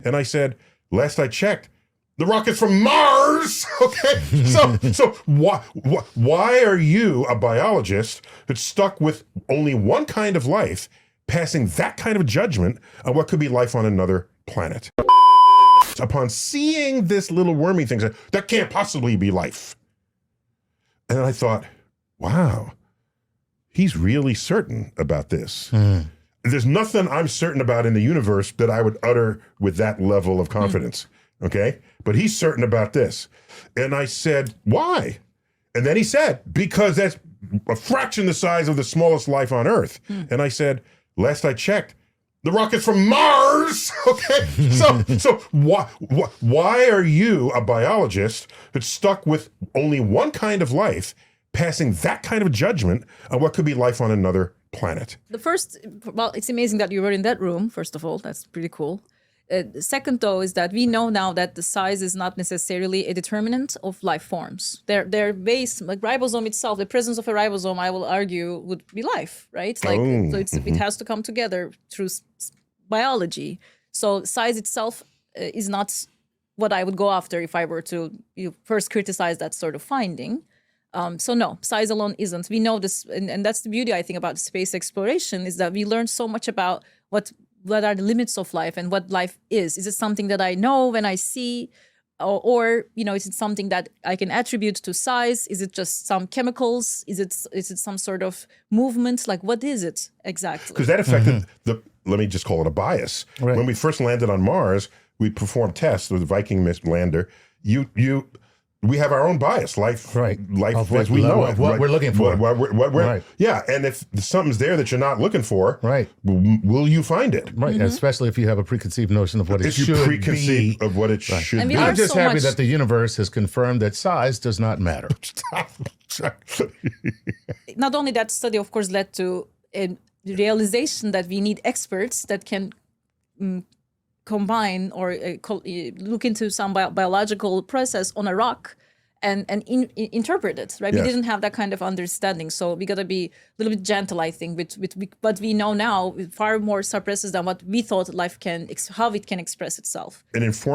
And I said, last I checked, the rocket's from Mars. Okay, so why are you, a biologist, that's stuck with only one kind of life, passing that kind of judgment on what could be life on another planet? Upon seeing this little wormy thing, said, that can't possibly be life. And I thought, wow, he's really certain about this. There's nothing I'm certain about in the universe that I would utter with that level of confidence. Okay, but he's certain about this. And I said, why? And then he said, because that's a fraction the size of the smallest life on Earth. And I said, last I checked, the rocket's from Mars. Okay, so why are you, a biologist, that's stuck with only one kind of life, passing that kind of judgment on what could be life on another planet? Well, it's amazing that you were in that room, first of all. That's pretty cool. The second, though, is that we know now that the size is not necessarily a determinant of life forms. Their base, like ribosome itself, the presence of a ribosome, I will argue, would be life, right? It has to come together through biology. So size itself is not what I would go after if I were to first criticize that sort of finding. So no, size alone isn't. We know this, and that's the beauty, I think, about space exploration, is that we learn so much about what are the limits of life and what life is. Is it something that I know when I see, or is it something that I can attribute to size? Is it just some chemicals? Is it some sort of movement? Like, what is it exactly? Because that affected let me just call it a bias. Right. When we first landed on Mars, we performed tests with the Viking lander. We have our own bias, life as we know it. What we're looking for. Right. Yeah, and if something's there that you're not looking for, will you find it? Right, especially if you have a preconceived notion of what it should be. Preconceived of what it should be. I'm just happy that the universe has confirmed that size does not matter. Not only that, study, of course, led to a realization that we need experts that can combine or look into some biological process on a rock and interpret it, right? Yes. We didn't have that kind of understanding. So we got to be a little bit gentle, I think, with what we know now, far more suppresses than what we thought life how it can express itself. And inform